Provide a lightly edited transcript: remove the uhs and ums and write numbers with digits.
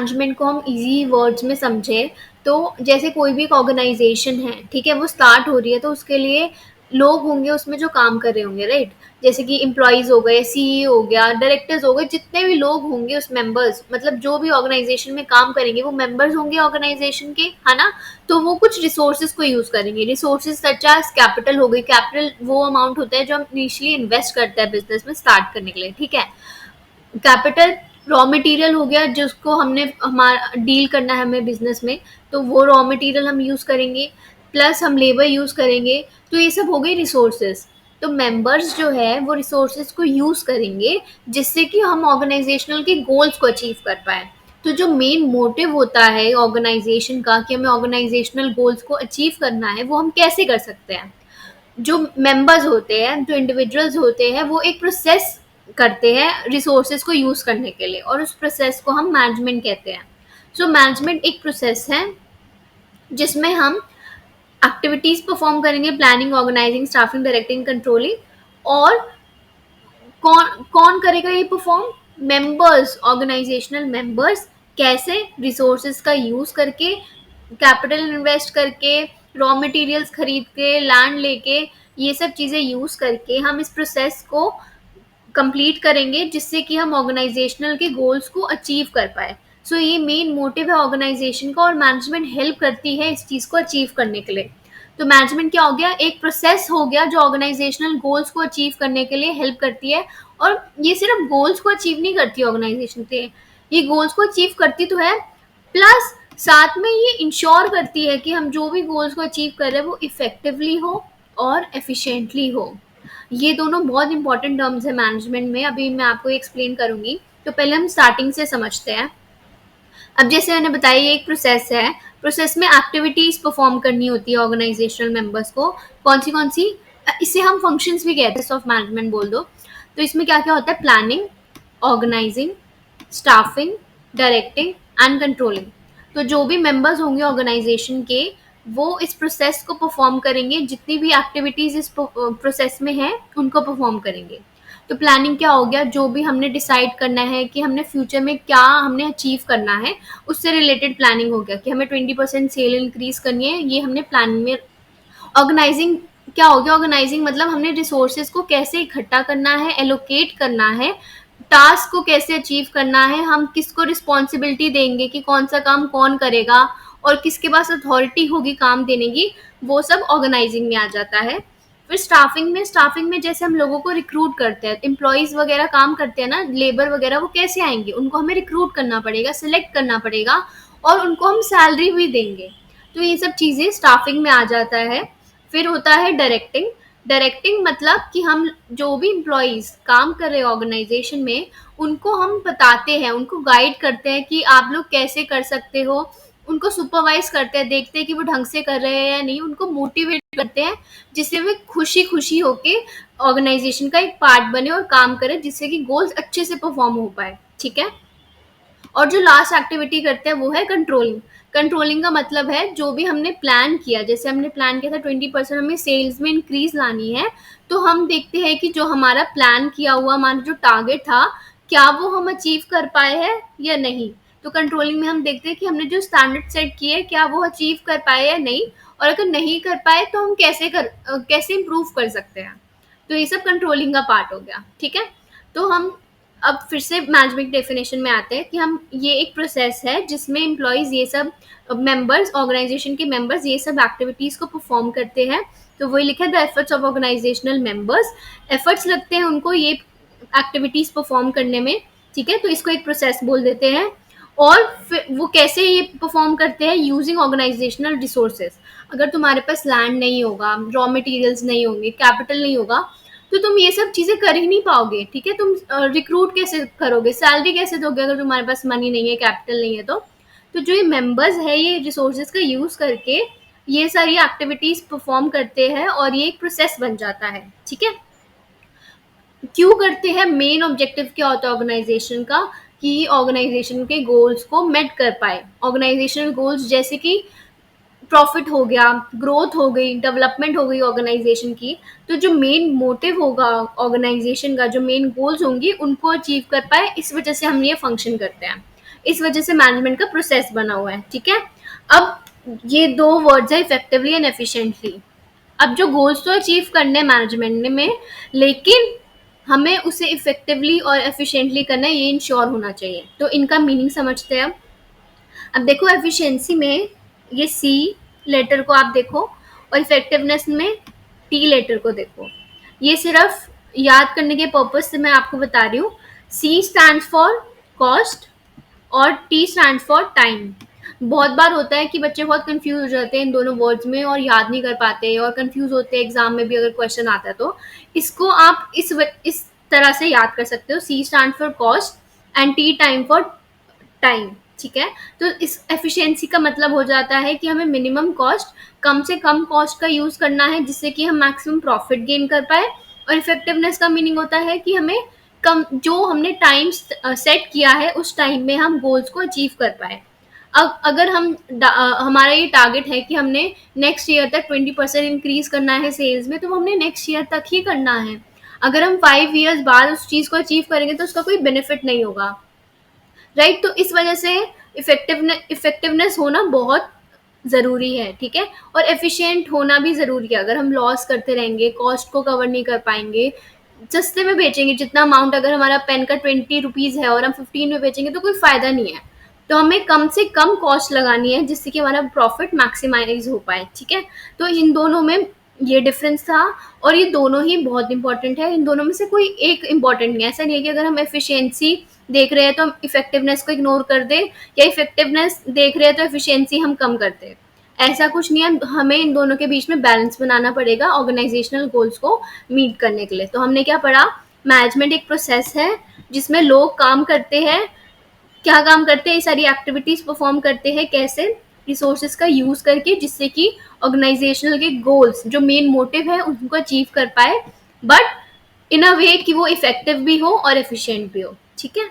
Management को हम easy words में समझे तो जैसे कोई भी एक ऑर्गेनाइजेशन है, ठीक है, वो स्टार्ट हो रही है तो उसके लिए लोग होंगे उसमें जो काम कर रहे होंगे, राइट? जैसे कि एम्प्लॉयज हो गए, सीईओ हो गया, डायरेक्टर्स हो गए, जितने भी लोग होंगे उस मेंबर्स, मतलब जो भी ऑर्गेनाइजेशन में काम करेंगे वो मेंबर्स होंगे ऑर्गेनाइजेशन के, है ना? तो वो कुछ रिसोर्सेज को यूज करेंगे। रिसोर्सेज सच एज कैपिटल हो गई। कैपिटल वो अमाउंट होता है जो हम इनिशियली इन्वेस्ट करते हैं बिजनेस में स्टार्ट करने के लिए, ठीक है। कैपिटल रॉ मटेरियल हो गया जिसको हमने हमारा डील करना है हमें बिजनेस में, तो वो रॉ मटेरियल हम यूज करेंगे, प्लस हम लेबर यूज करेंगे। तो ये सब हो गई रिसोर्सेज। तो मेंबर्स जो है वो रिसोर्सेज को यूज करेंगे जिससे कि हम ऑर्गेनाइजेशनल के गोल्स को अचीव कर पाए। तो जो मेन मोटिव होता है ऑर्गेनाइजेशन का कि हमें ऑर्गेनाइजेशनल गोल्स को अचीव करना है, वो हम कैसे कर सकते हैं? जो मेंबर्स होते हैं, जो इंडिविजुअल्स होते हैं, वो एक प्रोसेस करते हैं रिसोर्सेज को यूज करने के लिए, और उस प्रोसेस को हम मैनेजमेंट कहते हैं। सो मैनेजमेंट एक प्रोसेस है जिसमें हम एक्टिविटीज परफॉर्म करेंगे, planning, organising, staffing, directing, controlling. और कौन कौन करेगा ये परफॉर्म? Members, organisational members. कैसे? रिसोर्सेज का यूज करके, कैपिटल इन्वेस्ट करके, रॉ मटेरियल्स खरीद के, लैंड लेके, ये सब चीजें यूज करके हम इस प्रोसेस को कंप्लीट करेंगे जिससे कि हम ऑर्गेनाइजेशनल के गोल्स को अचीव कर पाए। सो ये मेन मोटिव है ऑर्गेनाइजेशन का, और मैनेजमेंट हेल्प करती है इस चीज को अचीव करने के लिए। तो मैनेजमेंट क्या हो गया? एक प्रोसेस हो गया जो ऑर्गेनाइजेशनल गोल्स को अचीव करने के लिए हेल्प करती है। और ये सिर्फ गोल्स को अचीव नहीं करती ऑर्गेनाइजेशन के, ये गोल्स को अचीव करती तो है, प्लस साथ में ये इंश्योर करती है कि हम जो भी गोल्स को अचीव कर रहे हैं वो इफेक्टिवली हो और एफिशिएंटली हो। ये दोनों बहुत इंपॉर्टेंट टर्म्स है मैनेजमेंट में, अभी मैं आपको एक्सप्लेन करूंगी। तो पहले हम स्टार्टिंग से समझते हैं। अब जैसे मैंने बताया ये एक प्रोसेस है, प्रोसेस में एक्टिविटीज परफॉर्म करनी होती है ऑर्गेनाइजेशनल मेंबर्स को। कौन सी? इसे हम फंक्शंस भी कहते हैं, ऑफ मैनेजमेंट बोल दो। तो इसमें क्या क्या होता है? Planning, organising, staffing, directing and controlling. तो जो भी मेंबर्स होंगे ऑर्गेनाइजेशन के, वो इस प्रोसेस को परफॉर्म करेंगे, जितनी भी एक्टिविटीज इस प्रोसेस में है उनको परफॉर्म करेंगे। तो प्लानिंग क्या हो गया? जो भी हमने डिसाइड करना है कि हमने फ्यूचर में क्या हमने अचीव करना है, उससे रिलेटेड प्लानिंग हो गया कि हमें 20% सेल इंक्रीज करनी है, ये हमने प्लानिंग में। ऑर्गेनाइजिंग क्या हो गया? ऑर्गेनाइजिंग मतलब हमने रिसोर्सेज को कैसे इकट्ठा करना है, एलोकेट करना है, टास्क को कैसे अचीव करना है, हम किसको रिस्पॉन्सिबिलिटी देंगे कि कौन सा काम कौन करेगा, और किसके पास अथॉरिटी होगी काम देने की, वो सब ऑर्गेनाइजिंग में आ जाता है। फिर स्टाफिंग में जैसे हम लोगों को रिक्रूट करते हैं, एम्प्लॉयज वगैरह काम करते हैं ना, लेबर वगैरह, वो कैसे आएंगे? उनको हमें रिक्रूट करना पड़ेगा, सिलेक्ट करना पड़ेगा, और उनको हम सैलरी भी देंगे। तो ये सब चीजें स्टाफिंग में आ जाता है। फिर होता है डायरेक्टिंग। डायरेक्टिंग मतलब कि हम जो भी एम्प्लॉयज काम कर रहे हैं ऑर्गेनाइजेशन में, उनको हम बताते हैं, उनको गाइड करते हैं कि आप लोग कैसे कर सकते हो, उनको सुपरवाइज करते हैं, देखते हैं कि वो ढंग से कर रहे हैं या नहीं, उनको मोटिवेट करते हैं जिससे वे खुशी खुशी होके ऑर्गेनाइजेशन का एक पार्ट बने और काम करें, जिससे कि गोल्स अच्छे से परफॉर्म हो पाए, ठीक है। और जो लास्ट एक्टिविटी करते हैं वो है कंट्रोलिंग। कंट्रोलिंग का मतलब है जो भी हमने प्लान किया, जैसे हमने प्लान किया था 20% हमें सेल्स में इंक्रीज लानी है, तो हम देखते हैं कि जो हमारा प्लान किया हुआ हमारा जो टारगेट था, क्या वो हम अचीव कर पाए हैं या नहीं। तो कंट्रोलिंग में हम देखते हैं कि हमने जो स्टैंडर्ड सेट किए क्या वो अचीव कर पाए या नहीं, और अगर नहीं कर पाए तो हम कैसे इम्प्रूव कर सकते हैं। तो ये सब कंट्रोलिंग का पार्ट हो गया, ठीक है। तो हम अब फिर से मैनेजमेंट डेफिनेशन में आते हैं कि हम ये एक प्रोसेस है जिसमें एम्प्लॉयज ये सब मेंबर्स, ऑर्गेनाइजेशन के मेंबर्स ये सब एक्टिविटीज को परफॉर्म करते हैं। तो वही लिखा है the efforts of organisational members. Efforts लगते हैं उनको ये एक्टिविटीज परफॉर्म करने में, ठीक है। तो इसको एक प्रोसेस बोल देते हैं। और फिर वो कैसे ये परफॉर्म करते हैं? Using organisational resources. अगर तुम्हारे पास लैंड नहीं होगा, रॉ मटेरियल्स नहीं होंगे, कैपिटल नहीं होगा, तो तुम ये सब चीजें कर ही नहीं पाओगे, ठीक है। तुम रिक्रूट कैसे करोगे, सैलरी कैसे दोगे अगर तुम्हारे पास मनी नहीं है, कैपिटल नहीं है? तो जो ये मेंबर्स है ये रिसोर्सेज का यूज करके ये सारी एक्टिविटीज परफॉर्म करते हैं और ये एक प्रोसेस बन जाता है, ठीक है। क्यों करते हैं? मेन ऑब्जेक्टिव क्या होता है ऑर्गेनाइजेशन का? कि ऑर्गेनाइजेशन के गोल्स को मेट कर पाए। ऑर्गेनाइजेशनल गोल्स जैसे कि प्रॉफिट हो गया, ग्रोथ हो गई, डेवलपमेंट हो गई ऑर्गेनाइजेशन की। तो जो मेन मोटिव होगा ऑर्गेनाइजेशन का, जो मेन गोल्स होंगी, उनको अचीव कर पाए, इस वजह से हम ये फंक्शन करते हैं। इस वजह से मैनेजमेंट का प्रोसेस बना हुआ है, ठीक है। अब ये दो वर्ड्स है, इफेक्टिवली एंड एफिशिएंटली। अब जो गोल्स तो अचीव करने हैं मैनेजमेंट में, लेकिन हमें उसे इफेक्टिवली और एफिशिएंटली करना है, ये इंश्योर होना चाहिए। तो इनका मीनिंग समझते हैं। अब देखो एफिशिएंसी में ये सी लेटर को आप देखो, और इफेक्टिवनेस में टी लेटर को देखो। ये सिर्फ याद करने के पर्पज से मैं आपको बता रही हूँ। सी स्टैंड फॉर कॉस्ट और टी स्टैंड फॉर टाइम। बहुत बार होता है कि बच्चे बहुत कंफ्यूज हो जाते हैं इन दोनों वर्ड्स में और याद नहीं कर पाते, और कंफ्यूज होते हैं एग्जाम में भी अगर क्वेश्चन आता है तो। इसको आप इस तरह से याद कर सकते हो, C stand for cost and T time for time, ठीक है। तो इस एफिशिएंसी का मतलब हो जाता है कि हमें मिनिमम कॉस्ट, कम से कम कॉस्ट का यूज करना है जिससे कि हम मैक्सिमम प्रॉफिट गेन कर पाए। और इफेक्टिवनेस का मीनिंग होता है कि हमें कम, जो हमने टाइम सेट किया है उस टाइम में हम गोल्स को अचीव कर पाए। अब अगर हमारा ये टारगेट है कि हमने नेक्स्ट ईयर तक 20% इंक्रीज करना है सेल्स में, तो हमने नेक्स्ट ईयर तक ही करना है। अगर हम 5 years बाद उस चीज को अचीव करेंगे तो उसका कोई बेनिफिट नहीं होगा, राइट। तो इस वजह से इफेक्टिवनेस होना बहुत ज़रूरी है, ठीक है। और एफिशिएंट होना भी ज़रूरी है। अगर हम लॉस करते रहेंगे, कॉस्ट को कवर नहीं कर पाएंगे, सस्ते में बेचेंगे, जितना अमाउंट अगर हमारा पेन का 20 रुपीज़ है और हम 15 में बेचेंगे तो कोई फ़ायदा नहीं है। तो हमें कम से कम कॉस्ट लगानी है जिससे कि हमारा प्रॉफिट मैक्सिमाइज हो पाए, ठीक है। तो इन दोनों में ये डिफरेंस था, और ये दोनों ही बहुत इंपॉर्टेंट है। इन दोनों में से कोई एक इंपॉर्टेंट नहीं है। ऐसा नहीं है कि अगर हम एफिशिएंसी देख रहे हैं तो हम इफेक्टिवनेस को इग्नोर कर दें, या इफेक्टिवनेस देख रहे हैं तो एफिशिएंसी हम कम कर दें। ऐसा कुछ नहीं है, हमें इन दोनों के बीच में बैलेंस बनाना पड़ेगा ऑर्गेनाइजेशनल गोल्स को मीट करने के लिए। तो हमने क्या पढ़ा, मैनेजमेंट एक प्रोसेस है जिसमें लोग काम करते हैं। क्या काम करते हैं, ये सारी एक्टिविटीज परफॉर्म करते हैं, कैसे, रिसोर्सेज का यूज करके, जिससे कि ऑर्गेनाइजेशनल के गोल्स जो मेन मोटिव है उनको अचीव कर पाए, बट इन अ वे कि वो इफेक्टिव भी हो और एफिशिएंट भी हो, ठीक है।